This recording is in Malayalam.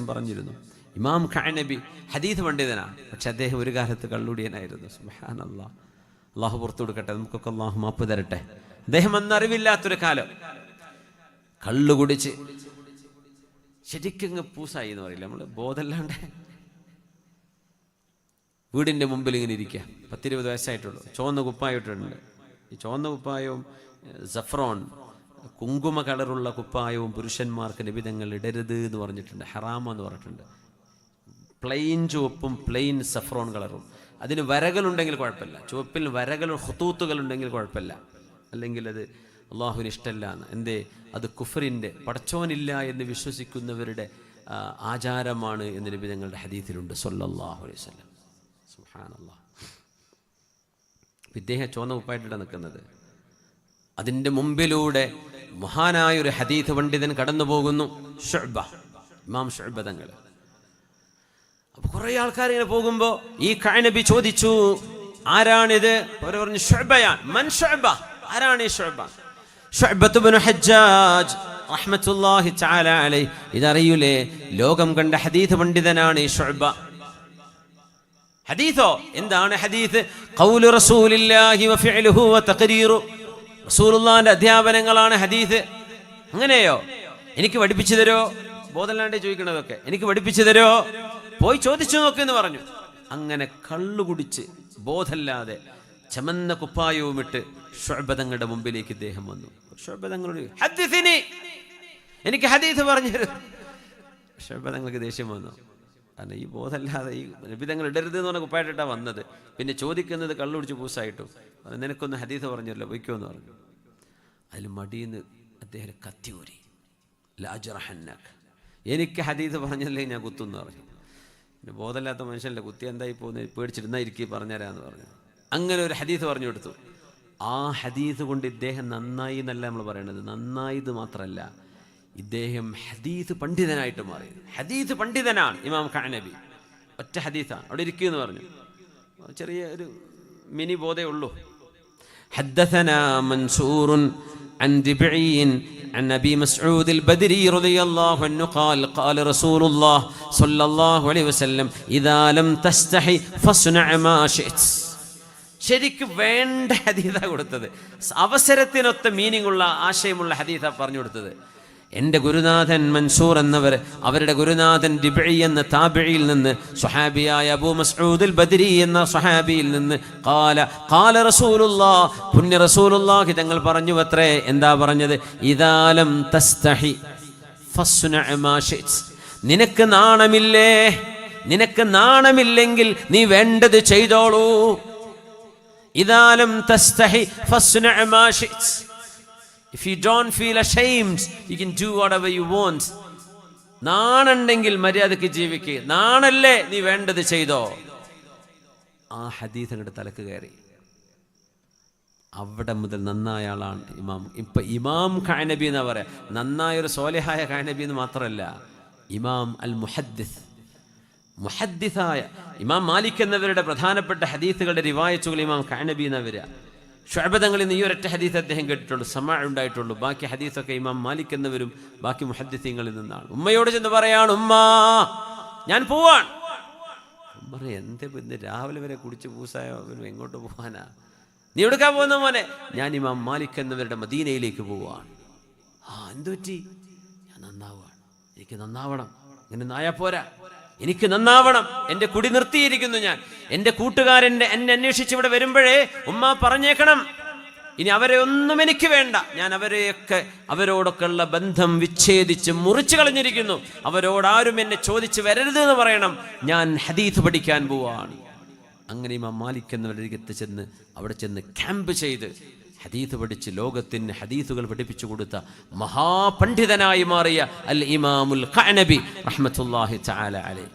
പറഞ്ഞിരുന്നു. ഇമാം ഖഅനബി ഹദീസ് പണ്ഡിതനാണ്, പക്ഷെ അദ്ദേഹം ഒരു കാലത്ത് കള്ളുടിയനായിരുന്നു. സുബ്ഹാനല്ലാഹ്, അള്ളാഹു പുറത്തു കൊടുക്കട്ടെ, നമുക്കൊക്കെ അള്ളാഹു മാപ്പ് തരട്ടെ. അദ്ദേഹം അന്ന് അറിവില്ലാത്തൊരു കാലം കള്ളു കുടിച്ച് ശരിക്കും പൂസായി എന്ന് പറയില്ല, നമ്മൾ ബോധമല്ലാണ്ട് വീടിൻ്റെ മുമ്പിൽ ഇങ്ങനെ ഇരിക്കുക. 10-20 വയസ്സായിട്ടുള്ളൂ, ചുവന്ന കുപ്പായിട്ടുണ്ട്. ഈ ചുവന്ന കുപ്പായവും സഫ്രോൺ കുങ്കുമ കളറുള്ള കുപ്പായവും പുരുഷന്മാർക്ക് നിബിധങ്ങൾ ഇടരുത് എന്ന് പറഞ്ഞിട്ടുണ്ട്, ഹറാമെന്ന് പറഞ്ഞിട്ടുണ്ട്. പ്ലെയിൻ ചുവപ്പും പ്ലെയിൻ സഫ്രോൺ കളറും, അതിന് വരകളുണ്ടെങ്കിൽ കുഴപ്പമില്ല, ചുവപ്പിൽ വരകൾ ഖുതൂത്തുകൾ ഉണ്ടെങ്കിൽ കുഴപ്പമില്ല, അല്ലെങ്കിൽ അത് അള്ളാഹുവിന് ഇഷ്ടമല്ല എന്ന്. എന്തേ? അത് കുഫറിൻ്റെ, പടച്ചോനില്ല എന്ന് വിശ്വസിക്കുന്നവരുടെ ആചാരമാണ് എന്ന് നബി തങ്ങളുടെ ഹദീസിലുണ്ട് സല്ലല്ലാഹു അലൈഹി വസല്ലം. സുബ്ഹാനല്ലാഹ്. ഇദ്ദേഹം ചുവന്ന കുപ്പായിട്ടാണ് നിൽക്കുന്നത്. അതിൻ്റെ മുമ്പിലൂടെ മഹാനായൊരു ഹദീസ് പണ്ഡിതൻ കടന്നു പോകുന്നു, ശുഅബ, ഇമാം ശുഅബ തങ്ങൾ. അപ്പോൾ കുറേ ആൾക്കാർ ഇങ്ങനെ പോകുമ്പോൾ ഈ ഖഅനബി ചോദിച്ചു, ആരാണിത്? അവർ പറഞ്ഞു, ശുഅബയാൻ. മൻ ശുഅബ? ആരാണ് ഈ ശുഅബ? ശുഅബത്ത് ഇബ്നു ഹജ്ജാജ് റഹ്മത്തുള്ളാഹി തആല അലൈഹി. ഇതറിയൂലേ? ലോകം കണ്ട ഹദീസ് പണ്ഡിതനാണ് ഈ ശുഅബ. ഹദീസോ? എന്താണ് ഹദീസ്? ഖൗലു റസൂലില്ലാഹി വ ഫിഅലുഹു വ തഖരീറു. റസൂലുള്ളാഹിന്റെ അധ്യാപനങ്ങളാണ് ഹദീസ്. അങ്ങനെയോ? എനിക്ക് പഠിപ്പിച്ചു തരോ? ബോധമല്ലാണ്ട് ചോദിക്കണതൊക്കെ എനിക്ക് പഠിപ്പിച്ചു തരോ? പോയി ചോദിച്ചു നോക്കെന്ന് പറഞ്ഞു. അങ്ങനെ കള്ളുകുടിച്ച് ബോധമല്ലാതെ ചമന്ന കുപ്പായവും ഇട്ട് ശുഅബ തങ്ങളുടെ മുമ്പിലേക്ക് ഇദ്ദേഹം വന്നു. ശുഅബ തങ്ങളോട്, ഹദ്ദിസിനി, എനിക്ക് ഹദീസ് പറഞ്ഞു തരൂ. ശുഅബ തങ്ങൾക്ക് ദേഷ്യം വന്നു. കാരണം ഈ ബോധമല്ലാതെ ഈ നബി തങ്ങൾ ഇടരുത് എന്ന് പറഞ്ഞ കുപ്പായിട്ടാണ് വന്നത്. പിന്നെ ചോദിക്കുന്നത് കള്ളുടിച്ച് പൂസായിട്ടും. നിനക്കൊന്ന് ഹദീസ് പറഞ്ഞല്ലോ, വയ്ക്കോ എന്ന് പറഞ്ഞു. അതിൽ മടിയെന്ന് അദ്ദേഹം കത്തി ഊരി, ലാജറഹന്നക, എനിക്ക് ഹദീസ് പറഞ്ഞല്ലേ ഞാൻ കുത്തുമെന്ന് പറഞ്ഞു. പിന്നെ ബോധമില്ലാത്ത മനുഷ്യനല്ലേ, കുത്തി എന്തായി പോകുന്നത്, പേടിച്ചിരുന്നായിരിക്കും പറഞ്ഞുതരാമെന്ന് പറഞ്ഞു. അങ്ങനെ ഒരു ഹദീസ് പറഞ്ഞു കൊടുത്തു. ആ ഹദീസ് കൊണ്ട് ഇദ്ദേഹം നന്നായി എന്നല്ല നമ്മൾ പറയണത്, നന്നായത് മാത്രമല്ല, ഇദ്ദേഹം ഹദീസ് പണ്ഡിതനായിട്ട് മാറി. ഹദീസ് പണ്ഡിതനാണ് ഇമാം ഖഅനബി. ഒറ്റ ഹദീസാണ്, അവിടെ ഇരിക്കുമെന്ന് പറഞ്ഞു. ചെറിയ ഒരു മിനി ബോധേ ഉള്ളൂ. ഹദ്ദസനാ മൻസൂറുൻ عن ربعي عن أبي مسعود البدري رضي الله عنه قال قال رسول الله صلى الله عليه وسلم إذا لم تستحي فاصنع ما شئت. ശരിക്ക് വേണ്ട ഹദീസാണ് കൊടുത്തത്, അവസരത്തിനൊത്ത മീനിങ് ഉള്ള ആശയമുള്ള ഹദീസാണ് പറഞ്ഞു കൊടുത്തത്. എൻ്റെ ഗുരുനാഥൻ മൻസൂർ എന്നവർ, അവരുടെ ഗുരുനാഥൻ റിബഈ എന്ന താബിഈൽ നിന്ന്, സ്വഹാബിയായ അബൂ മസ്ഊദ് അൽ ബദരി എന്ന സ്വഹാബിയിൽ നിന്ന്, ഖാല റസൂലുള്ളാഹ്, പുണ്യ റസൂലുള്ളാഹി തങ്ങൾ പറഞ്ഞു അത്രേ. എന്താ പറഞ്ഞത്? ഇദാ ലം തസ്തഹി ഫസ്ന മാ ശിഅ്ത. നിനക്ക് നാണമില്ലേ? നിനക്ക് നാണമില്ലെങ്കിൽ നീ വേണ്ടത് ചെയ്തോളൂ. ഇദാ ലം തസ്തഹി ഫസ്ന മാ ശിഅ്ത. If you don't feel ashamed, you can do whatever you want. നാണുണ്ടെങ്കിൽ മര്യാദയ്ക്ക് ജീവിക്കുക, നാണല്ലേ നീ വേണ്ടത് ചെയ്തോ. ആ ഹദീസ് അങ്ങോട്ട് തലക്ക് കയറി. അവിടെ മുതൽ നന്നായ ആളാണ് ഇമാം. ഇപ്പൊ ഇമാം ഖഅനബി എന്നാ പറയാ. നന്നായൊരു സ്വാലിഹായ ഖഅനബി എന്ന് മാത്രമല്ല, ഇമാം അൽ മുഹദ്ദിസ്, മുഹദ്ദിസായ ഇമാം മാലിക് എന്നവരുടെ പ്രധാനപ്പെട്ട ഹദീസുകളുടെ റിവായത്തുകൾ ഇമാം ഖഅനബി എന്നാ വരിക. ശുഅബ തങ്ങളിൽ നിന്ന് ഈ ഒരൊറ്റ ഹദീസ് അദ്ദേഹം കേട്ടിട്ടുള്ളൂ, സമാ ഉണ്ടായിട്ടുള്ളൂ. ബാക്കി ഹദീസൊക്കെ ഇമാം മാലിക് എന്നവരും ബാക്കി മുഹദ്ദിസീങ്ങളിൽ നിന്നാണ്. ഉമ്മയോട് ചെന്ന് പറയാണ്, ഉമ്മ ഞാൻ പോവാൻ. ഉമ്മ പറയും, എന്തേ ഇന്ന് രാവിലെ വരെ കുടിച്ച് പൂസായ എങ്ങോട്ട് പോവാനാ? നീ എവിടുക്കാ പോകുന്ന മോനെ? ഞാൻ ഇമാം മാലിക് എന്നവരുടെ മദീനയിലേക്ക് പോവാണ്. എന്തു പറ്റി? ഞാൻ നന്നാവാണ്, എനിക്ക് നന്നാവണം. ഇങ്ങനെ നായാ പോരാ, എനിക്ക് നന്നാവണം. എൻ്റെ കുടി നിർത്തിയിരിക്കുന്നു ഞാൻ. എൻ്റെ കൂട്ടുകാരൻ്റെ എന്നെ അന്വേഷിച്ച് ഇവിടെ വരുമ്പോഴേ ഉമ്മ പറഞ്ഞേക്കണം, ഇനി അവരെ ഒന്നും എനിക്ക് വേണ്ട. ഞാൻ അവരോടൊക്കെ ഉള്ള ബന്ധം വിച്ഛേദിച്ച് മുറിച്ചു കളഞ്ഞിരിക്കുന്നു. അവരോടാരും എന്നെ ചോദിച്ച് വരരുത് എന്ന് പറയണം. ഞാൻ ഹദീസ് പഠിക്കാൻ പോവാണ്. അങ്ങനെ ഇമാം മാലിക് എന്നവരരികത്ത് ചെന്ന് അവിടെ ചെന്ന് ക്യാമ്പ് ചെയ്ത് ഹദീസ് പഠിച്ച് ലോകത്തിന് ഹദീസുകൾ പഠിപ്പിച്ചു കൊടുത്ത മഹാപണ്ഡിതനായി മാറിയ അൽ ഇമാമുൽ ഖഅനബി റഹ്മത്തുള്ളാഹി തആല അലൈഹി.